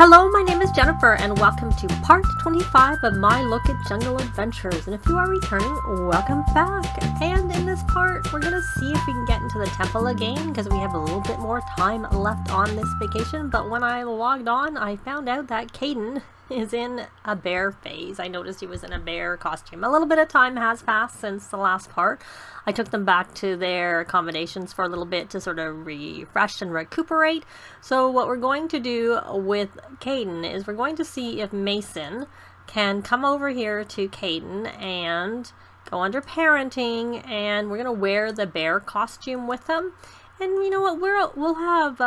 Hello, my name is Jennifer, and welcome to part 25 of my look at jungle adventures. And if you are returning, welcome back. And in this part, we're gonna see if we can get into the temple again, because we have a little bit more time left on this vacation. But when I logged on, I found out that Kaden is in a bear phase. I noticed he was in a bear costume. A little bit of time has passed since the last part. I took them back to their accommodations for a little bit to sort of refresh and recuperate. So what we're going to do with Kaden is we're going to see if Mason can come over here to Kaden and go under parenting, and we're going to wear the bear costume with him. And you know what, we'll have,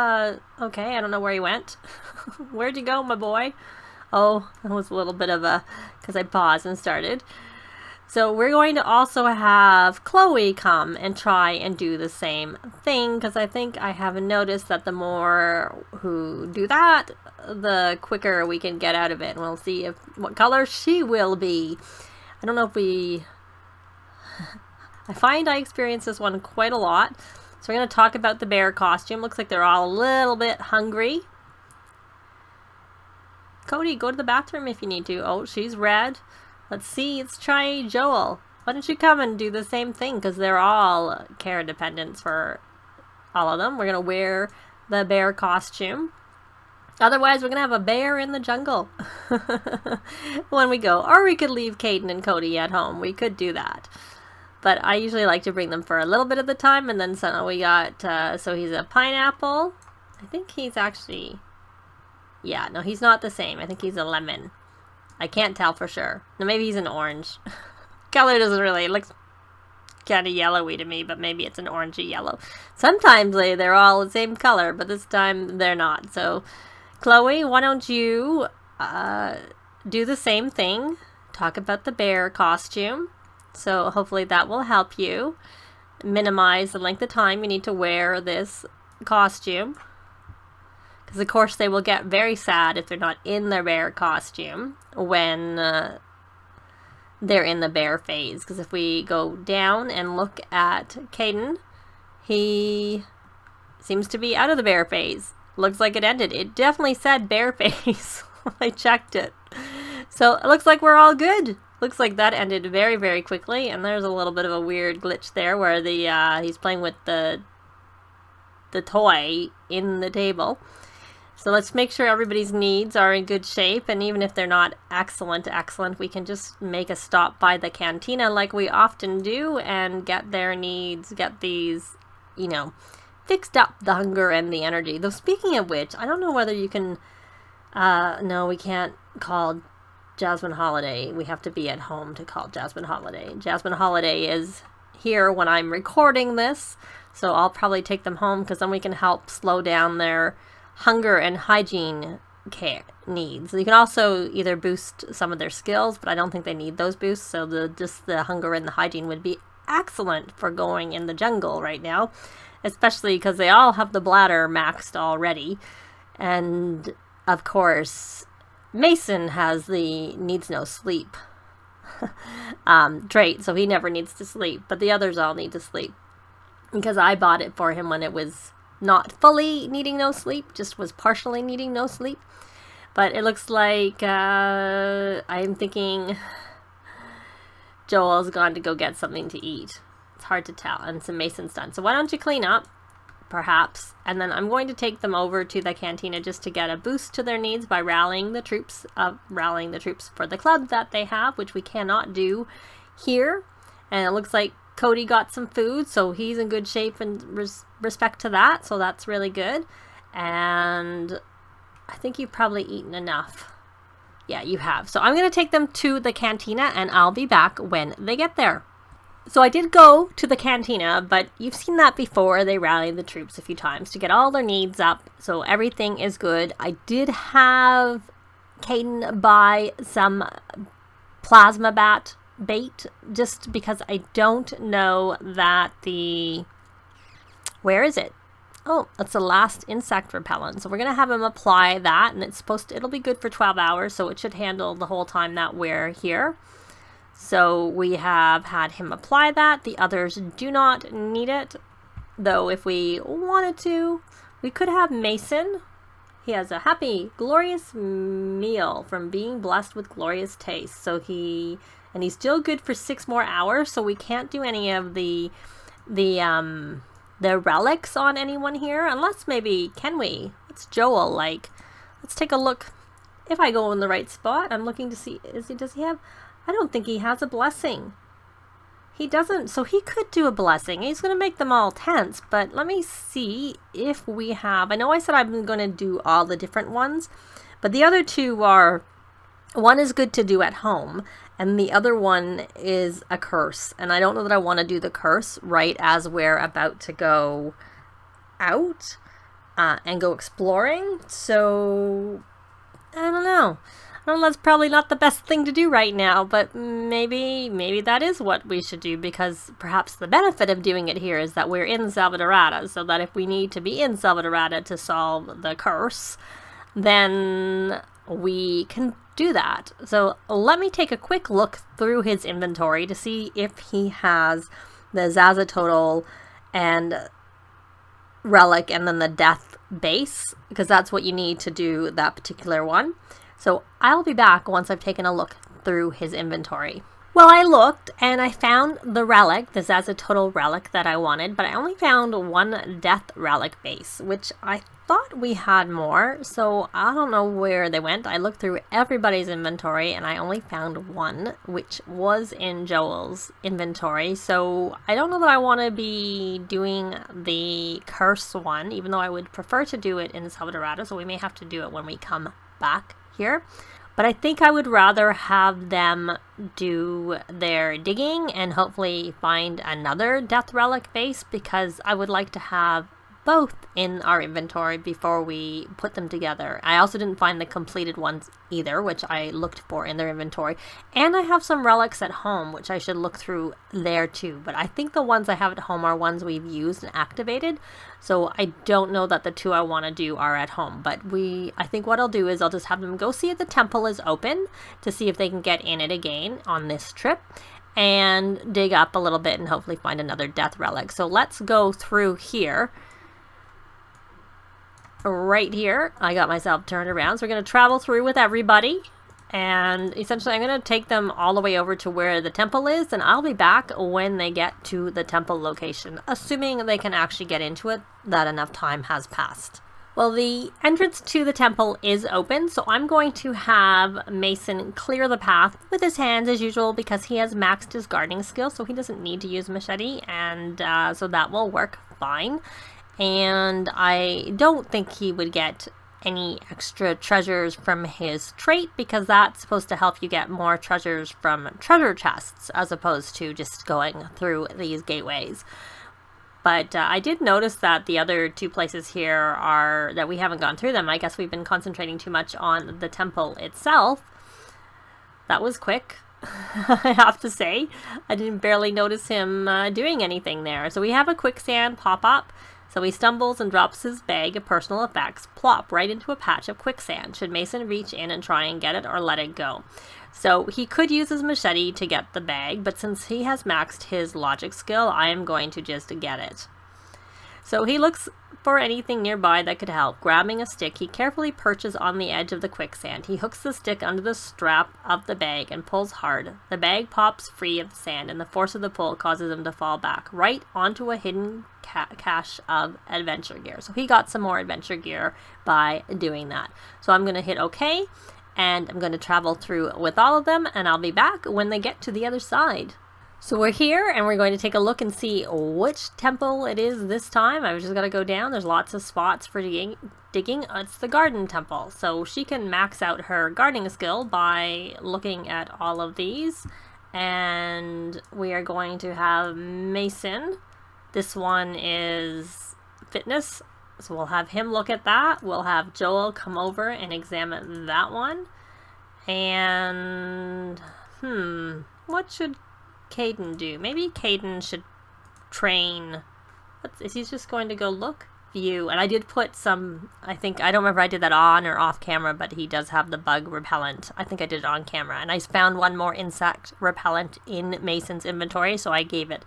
okay, I don't know where he went. Where'd you go, my boy? Oh, that was a little bit of a, because I paused and started. So we're going to also have Chloe come and try and do the same thing, because I think I have noticed that the more who do that, the quicker we can get out of it. And we'll see what color she will be. I don't know if we... I find I experience this one quite a lot. So we're going to talk about the bear costume. Looks like they're all a little bit hungry. Cody, go to the bathroom if you need to. Oh, she's red. Let's see, let's try Joel. Why don't you come and do the same thing, because they're all care dependents for all of them. We're going to wear the bear costume. Otherwise, we're going to have a bear in the jungle when we go. Or we could leave Kaden and Cody at home. We could do that. But I usually like to bring them for a little bit of the time, and then so we got, so he's a pineapple. I think he's actually... Yeah, no, he's not the same. I think he's a lemon. I can't tell for sure. No, maybe he's an orange. Color doesn't really... It looks kind of yellowy to me, but maybe it's an orangey yellow. Sometimes they're all the same color, but this time they're not. So, Chloe, why don't you do the same thing? Talk about the bear costume. So, hopefully that will help you minimize the length of time you need to wear this costume. Because, of course, they will get very sad if they're not in their bear costume when they're in the bear phase. Because if we go down and look at Kaden, he seems to be out of the bear phase. Looks like it ended. It definitely said bear phase. I checked it. So it looks like we're all good. Looks like that ended very, very quickly. And there's a little bit of a weird glitch there where he's playing with the toy in the table. So let's make sure everybody's needs are in good shape, and even if they're not excellent, we can just make a stop by the cantina like we often do and get their needs, get these, you know, fixed up, the hunger and the energy. Though speaking of which, I don't know whether you can, no, we can't call Jasmine Holiday. We have to be at home to call Jasmine Holiday. Jasmine Holiday is here when I'm recording this, so I'll probably take them home because then we can help slow down their hunger and hygiene care needs. You can also either boost some of their skills, but I don't think they need those boosts, so just the hunger and the hygiene would be excellent for going in the jungle right now, especially because they all have the bladder maxed already. And of course Mason has the needs no sleep trait, so he never needs to sleep, but the others all need to sleep because I bought it for him when it was not fully needing no sleep, just was partially needing no sleep. But it looks like I'm thinking Joel's gone to go get something to eat. It's hard to tell, and some Mason's done. So why don't you clean up, perhaps, and then I'm going to take them over to the cantina just to get a boost to their needs by rallying the troops for the club that they have, which we cannot do here. And it looks like Cody got some food, so he's in good shape in respect to that, so that's really good. And I think you've probably eaten enough. Yeah, you have. So I'm going to take them to the cantina, and I'll be back when they get there. So I did go to the cantina, but you've seen that before. They rallied the troops a few times to get all their needs up, so everything is good. I did have Kaden buy some plasma bat bait just because I don't know that where is it? Oh, that's the last insect repellent. So we're going to have him apply that, and it'll be good for 12 hours, so it should handle the whole time that we're here. So we have had him apply that. The others do not need it, though if we wanted to, we could have Mason He has a happy, glorious meal from being blessed with glorious taste. So he's still good for 6 more hours. So we can't do any of the relics on anyone here, unless maybe, can we? It's Joel. Like, let's take a look. If I go in the right spot, I'm looking to see, does he have, I don't think he has a blessing. He doesn't, so he could do a blessing. He's going to make them all tense, but let me see if we have, I know I said I'm going to do all the different ones, but the other two are, one is good to do at home, and the other one is a curse. And I don't know that I want to do the curse right as we're about to go out and go exploring, so I don't know. Well, that's probably not the best thing to do right now, but maybe that is what we should do, because perhaps the benefit of doing it here is that we're in Salvadorada, so that if we need to be in Salvadorada to solve the curse, then we can do that. So let me take a quick look through his inventory to see if he has the Zazatotal and Relic and then the Death base, because that's what you need to do that particular one. So I'll be back once I've taken a look through his inventory. Well, I looked and I found the relic, the Zazatotal relic that I wanted, but I only found one Death relic base, which I thought we had more, so I don't know where they went. I looked through everybody's inventory and I only found one, which was in Joel's inventory, so I don't know that I want to be doing the curse one, even though I would prefer to do it in Salvadorada, so we may have to do it when we come back here. But I think I would rather have them do their digging and hopefully find another Death relic base, because I would like to have both in our inventory before we put them together. I also didn't find the completed ones either, which I looked for in their inventory. And I have some relics at home, which I should look through there too. But I think the ones I have at home are ones we've used and activated. So I don't know that the two I want to do are at home. But I think what I'll do is I'll just have them go see if the temple is open to see if they can get in it again on this trip, and dig up a little bit and hopefully find another Death relic. So let's go through here. Right here, I got myself turned around, so we're going to travel through with everybody, and essentially I'm going to take them all the way over to where the temple is, and I'll be back when they get to the temple location, assuming they can actually get into it, that enough time has passed. Well, the entrance to the temple is open, so I'm going to have Mason clear the path with his hands as usual, because he has maxed his gardening skill, so he doesn't need to use machete, and so that will work fine. And I don't think he would get any extra treasures from his trait, because that's supposed to help you get more treasures from treasure chests as opposed to just going through these gateways. But I did notice that the other two places here are that we haven't gone through them. I guess we've been concentrating too much on the temple itself. That was quick. I have to say, I didn't barely notice him doing anything there. So we have a quicksand pop-up. So he stumbles and drops his bag of personal effects, plop right into a patch of quicksand. Should Mason reach in and try and get it or let it go? So he could use his machete to get the bag, but since he has maxed his logic skill, I am going to just get it. So he looks for anything nearby that could help. Grabbing a stick, he carefully perches on the edge of the quicksand. He hooks the stick under the strap of the bag and pulls hard. The bag pops free of the sand, and the force of the pull causes him to fall back, right onto a hidden cache of adventure gear. So he got some more adventure gear by doing that. So I'm going to hit OK, and I'm going to travel through with all of them, and I'll be back when they get to the other side. So we're here, and we're going to take a look and see which temple it is this time. I've just got to go down. There's lots of spots for digging. It's the garden temple. So she can max out her gardening skill by looking at all of these. And we are going to have Mason. This one is fitness. So we'll have him look at that. We'll have Joel come over and examine that one. And, what should Kaden do? Maybe Kaden should train. Is he just going to go look? View. And I did put some, I don't remember if I did that on or off camera, but he does have the bug repellent. I think I did it on camera. And I found one more insect repellent in Mason's inventory, so I gave it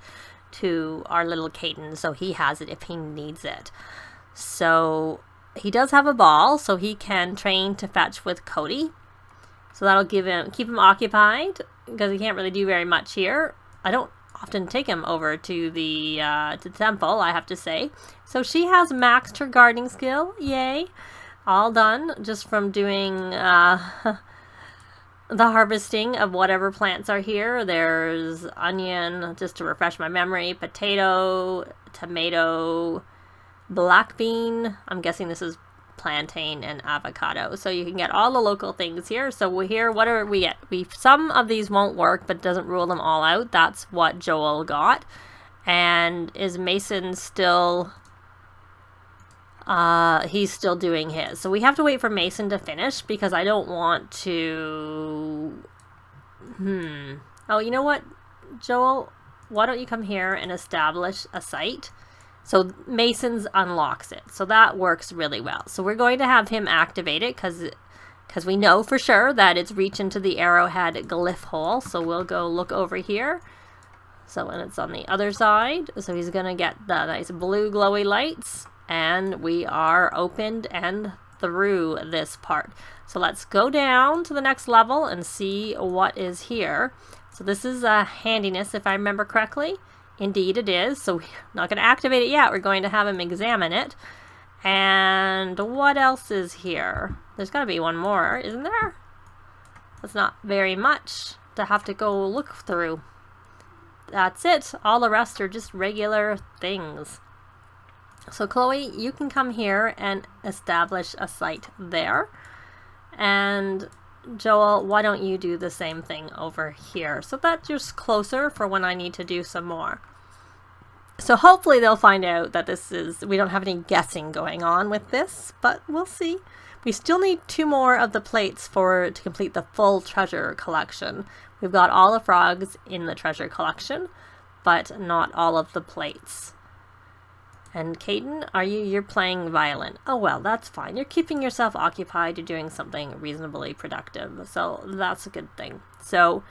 to our little Kaden, so he has it if he needs it. So he does have a ball, so he can train to fetch with Cody. So that'll keep him occupied, because he can't really do very much here. I don't often take him over to the temple, I have to say. So she has maxed her gardening skill. Yay. All done just from doing the harvesting of whatever plants are here. There's onion, just to refresh my memory, potato, tomato, black bean. I'm guessing this is plantain and avocado. So you can get all the local things here. So we're here, what do we get? Some of these won't work, but it doesn't rule them all out. That's what Joel got. And is Mason still... he's still doing his. So we have to wait for Mason to finish, because I don't want to... Oh, you know what, Joel? Why don't you come here and establish a site? So Mason's unlocks it. So that works really well. So we're going to have him activate it, because we know for sure that it's reach into the arrowhead glyph hole. So we'll go look over here. So, and it's on the other side. So he's going to get the nice blue glowy lights. And we are opened and through this part. So let's go down to the next level and see what is here. So this is a handiness, if I remember correctly. Indeed it is. So we're not going to activate it yet. We're going to have him examine it. And what else is here? There's got to be one more, isn't there? That's not very much to have to go look through. That's it. All the rest are just regular things. So Chloe, you can come here and establish a site there. And Joel, why don't you do the same thing over here? So that's just closer for when I need to do some more. So hopefully they'll find out that we don't have any guessing going on with this, but we'll see. We still need 2 more of the plates to complete the full treasure collection. We've got all the frogs in the treasure collection, but not all of the plates. And Kaden, you're playing violin. Oh well, that's fine. You're keeping yourself occupied. You're doing something reasonably productive. So that's a good thing. So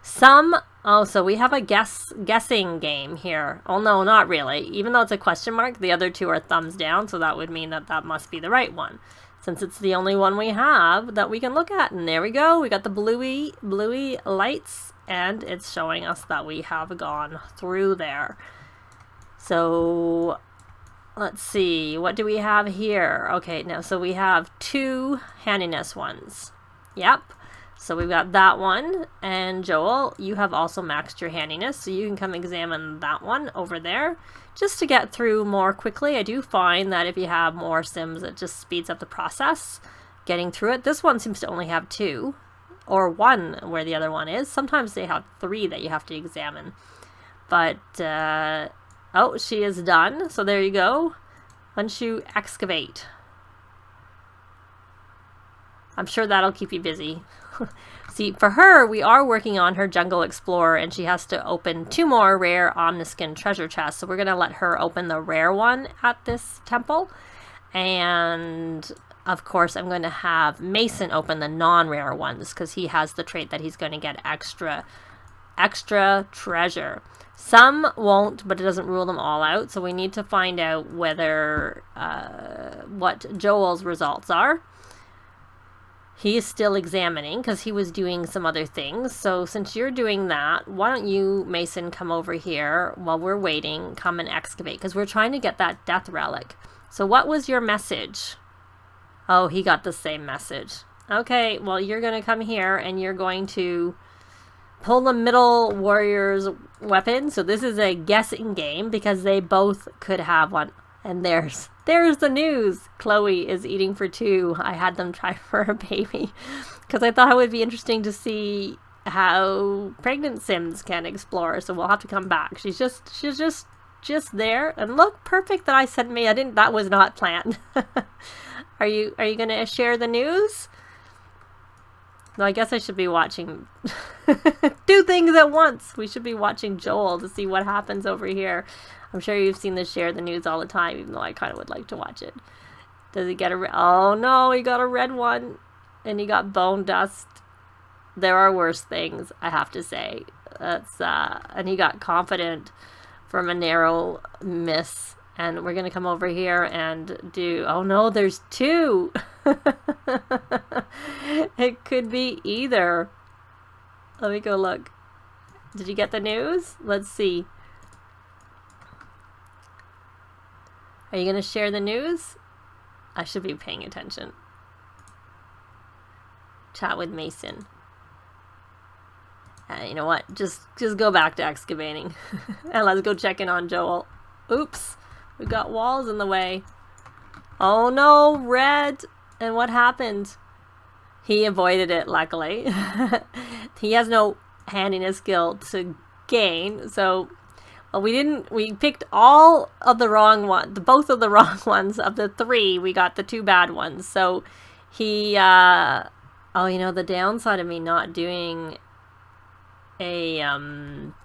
so we have a guessing game here. Oh no, not really. Even though it's a question mark, the other 2 are thumbs down. So that would mean that must be the right one, since it's the only one we have that we can look at. And there we go. We got the bluey lights, and it's showing us that we have gone through there. So let's see, what do we have here? Okay, now, so we have 2 handiness ones. Yep. So we've got that one. And Joel, you have also maxed your handiness, so you can come examine that one over there. Just to get through more quickly, I do find that if you have more sims, it just speeds up the process getting through it. This one seems to only have 2, or 1 where the other one is. Sometimes they have 3 that you have to examine. But, oh, she is done. So there you go. Once you excavate. I'm sure that'll keep you busy. See, for her, we are working on her Jungle Explorer, and she has to open 2 more rare Omniskin treasure chests. So we're going to let her open the rare one at this temple. And, of course, I'm going to have Mason open the non-rare ones, because he has the trait that he's going to get extra treasure. Some won't, but it doesn't rule them all out. So we need to find out whether what Joel's results are. He is still examining because he was doing some other things. So since you're doing that, why don't you, Mason, come over here while we're waiting, come and excavate, because we're trying to get that death relic. So what was your message? Oh, he got the same message. Okay, well, you're going to come here and you're going to pull the middle warrior's weapon. So this is a guessing game because they both could have one. And there's the news. Chloe is eating for 2. I had them try for a baby because I thought it would be interesting to see how pregnant Sims can explore. So we'll have to come back. She's just there. And look, perfect that I said me. That was not planned. Are you going to share the news? No, I guess I should be watching 2 things at once. We should be watching Joel to see what happens over here. I'm sure you've seen this share the news all the time, even though I kind of would like to watch it. Does he get oh no, he got a red one. And he got bone dust. There are worse things, I have to say. And he got confident from a narrow miss. And we're going to come over here and do... Oh no, there's 2! It could be either. Let me go look. Did you get the news? Let's see. Are you going to share the news? I should be paying attention. Chat with Mason. You know what? Just go back to excavating. And let's go check in on Joel. Oops. We've got walls in the way. Oh no, red! And what happened? He avoided it, luckily. He has no handiness skill to gain, so... Well, we picked all of the wrong ones, both of the wrong ones. Of the 3, we got the 2 bad ones. So he, oh, you know, the downside of me not doing a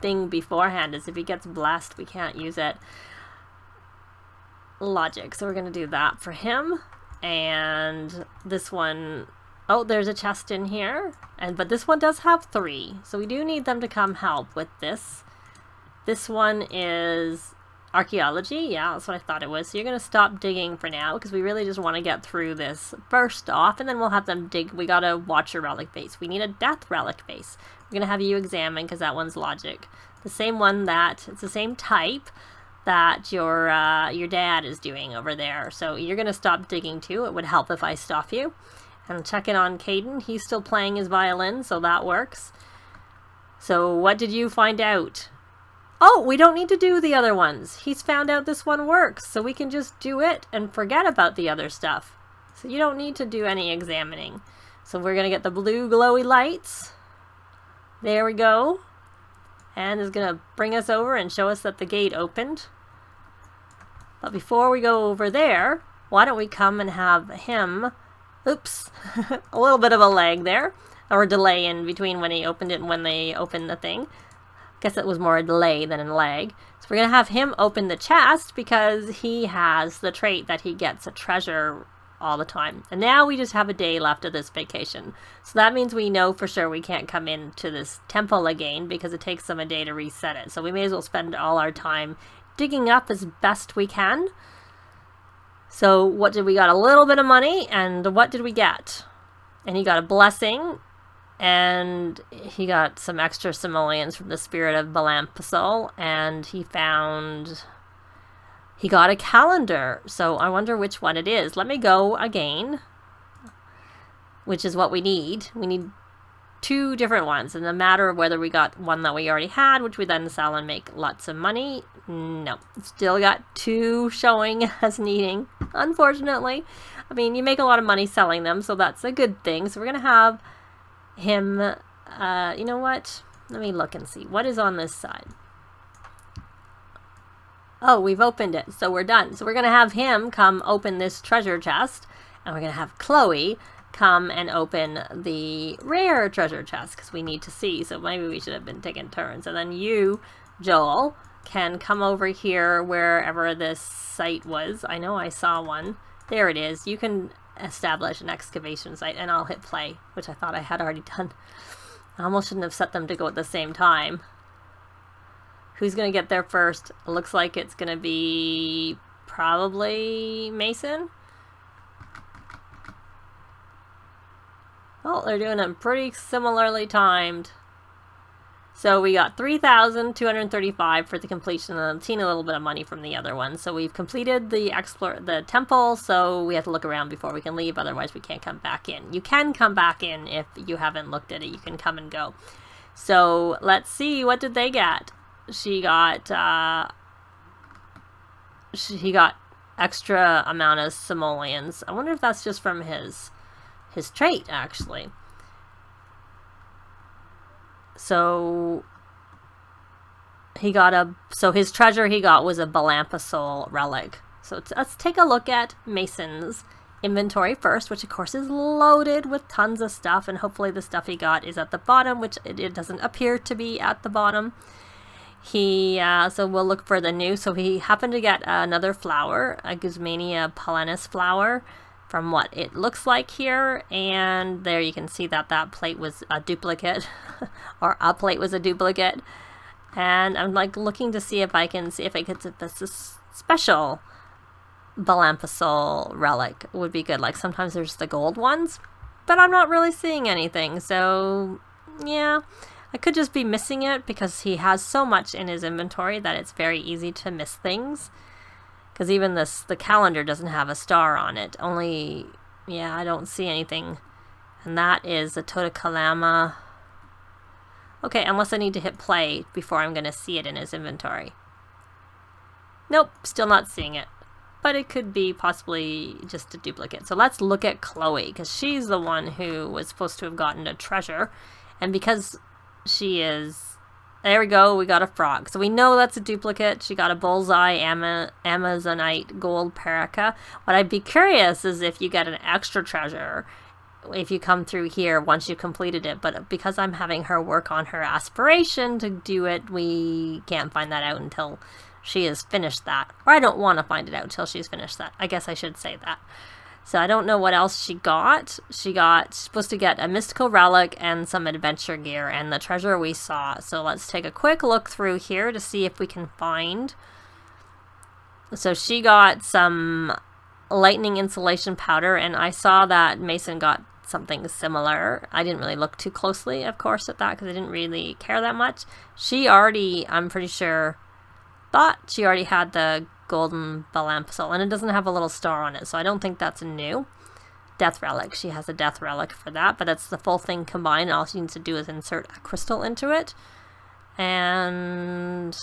thing beforehand is if he gets blessed, we can't use it. Logic. So we're going to do that for him. And this one, oh, there's a chest in here. But this one does have 3. So we do need them to come help with this. This one is archaeology. Yeah, that's what I thought it was. So you're going to stop digging for now because we really just want to get through this first off. And then we'll have them dig. We got to watch a relic base. We need a death relic base. We're going to have you examine because that one's logic. The same one that, it's the same type that your dad is doing over there. So you're going to stop digging too. It would help if I stop you. And check in on Kaden. He's still playing his violin, so that works. So what did you find out? Oh, we don't need to do the other ones. He's found out this one works, so we can just do it and forget about the other stuff. So you don't need to do any examining. So we're going to get the blue glowy lights. There we go. And it's going to bring us over and show us that the gate opened. But before we go over there, why don't we come and have him... Oops, a little bit of a lag there, or a delay in between when he opened it and when they opened the thing. Guess it was more a delay than a lag. So we're going to have him open the chest because he has the trait that he gets a treasure all the time. And now we just have a day left of this vacation. So that means we know for sure we can't come into this temple again because it takes them a day to reset it. So we may as well spend all our time digging up as best we can. So what did we got? A little bit of money, and what did we get? And he got a blessing, and he got some extra simoleons from the spirit of Balampisol, and he got a calendar. So I wonder which one it is. Let me go again, which is what we need. We need 2 different ones, and no matter whether we got one that we already had, which we then sell and make lots of money. No, still got 2 showing as needing, unfortunately. I mean, you make a lot of money selling them, so that's a good thing. So we're going to have him, you know what? Let me look and see. What is on this side? Oh, we've opened it, so we're done. So we're going to have him come open this treasure chest, and we're going to have Chloe come and open the rare treasure chest, because we need to see. So maybe we should have been taking turns. And then you, Joel, can come over here wherever this site was. I know I saw one. There it is. You can establish an excavation site, and I'll hit play, which I thought I had already done. I almost shouldn't have set them to go at the same time. Who's going to get there first? It looks like it's going to be probably Mason. Well, they're doing them pretty similarly timed. So we got 3,235 for the completion, and I've seen a little bit of money from the other one. So we've completed the temple, so we have to look around before we can leave, otherwise we can't come back in. You can come back in if you haven't looked at it. You can come and go. So let's see, what did they get? He got extra amount of simoleons. I wonder if that's just from his trait, actually. So his treasure he got was a Balampisol relic. So let's take a look at Mason's inventory first, which of course is loaded with tons of stuff, and hopefully the stuff he got is at the bottom, which it doesn't appear to be at the bottom. So we'll look for the new. So he happened to get another flower, a Guzmania polenus flower, from what it looks like here, and there you can see that that plate was a duplicate, or a plate was a duplicate. And I'm like looking to see if I can see if I could, special Balampasol relic would be good. Like sometimes there's the gold ones, but I'm not really seeing anything. So yeah, I could just be missing it because he has so much in his inventory that it's very easy to miss things. Because even the calendar doesn't have a star on it. Only, yeah, I don't see anything. And that is a Totokalama. Okay, unless I need to hit play before I'm going to see it in his inventory. Nope, still not seeing it. But it could be possibly just a duplicate. So let's look at Chloe, because she's the one who was supposed to have gotten a treasure. And because she is... There we go, we got a frog. So we know that's a duplicate. She got a bullseye Amazonite gold perica. What I'd be curious is if you get an extra treasure if you come through here once you completed it. But because I'm having her work on her aspiration to do it, we can't find that out until she has finished that. Or I don't want to find it out until she's finished that. I guess I should say that. So I don't know what else she got. She's supposed to get a mystical relic and some adventure gear and the treasure we saw. So let's take a quick look through here to see if we can find. So she got some lightning insulation powder, and I saw that Mason got something similar. I didn't really look too closely, of course, at that because I didn't really care that much. She already, I'm pretty sure, thought she already had the golden Balampasol, and it doesn't have a little star on it, so I don't think that's new. Death relic. She has a death relic for that, but that's the full thing combined. All she needs to do is insert a crystal into it. And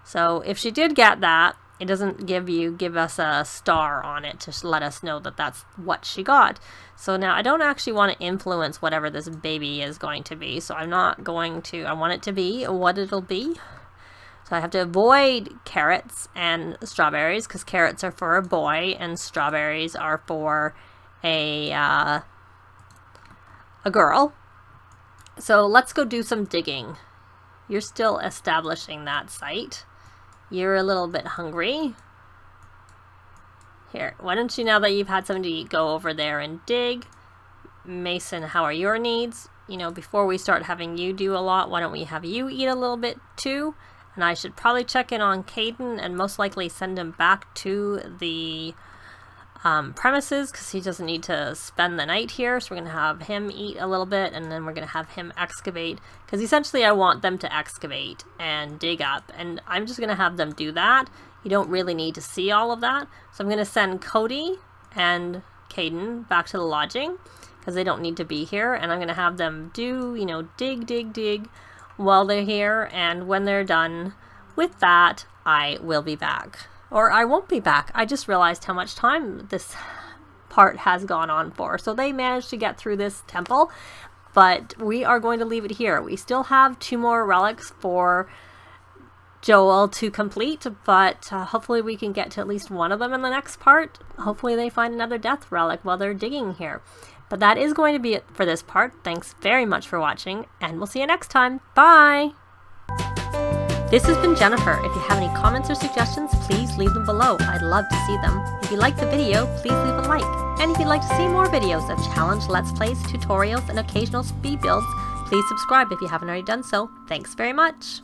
so if she did get that, it doesn't give us a star on it to let us know that that's what she got. So now I don't actually want to influence whatever this baby is going to be, so I'm not going to. I want it to be what it'll be. So I have to avoid carrots and strawberries because carrots are for a boy and strawberries are for a girl. So let's go do some digging. You're still establishing that site. You're a little bit hungry. Here, why don't you, now that you've had something to eat, go over there and dig. Mason, how are your needs? You know, before we start having you do a lot, why don't we have you eat a little bit too? And I should probably check in on Kaden and most likely send him back to the premises because he doesn't need to spend the night here. So we're going to have him eat a little bit and then we're going to have him excavate because essentially I want them to excavate and dig up. And I'm just going to have them do that. You don't really need to see all of that. So I'm going to send Cody and Kaden back to the lodging because they don't need to be here. And I'm going to have them do, you know, dig while they're here, and when they're done with that, I will be back. Or I won't be back. I just realized how much time this part has gone on for. So they managed to get through this temple, but we are going to leave it here. We still have 2 more relics for Joel to complete, but hopefully we can get to at least one of them in the next part. Hopefully they find another death relic while they're digging here. But that is going to be it for this part. Thanks very much for watching, and we'll see you next time. Bye! This has been Jennifer. If you have any comments or suggestions, please leave them below. I'd love to see them. If you liked the video, please leave a like. And if you'd like to see more videos of challenge, let's plays, tutorials, and occasional speed builds, please subscribe if you haven't already done so. Thanks very much!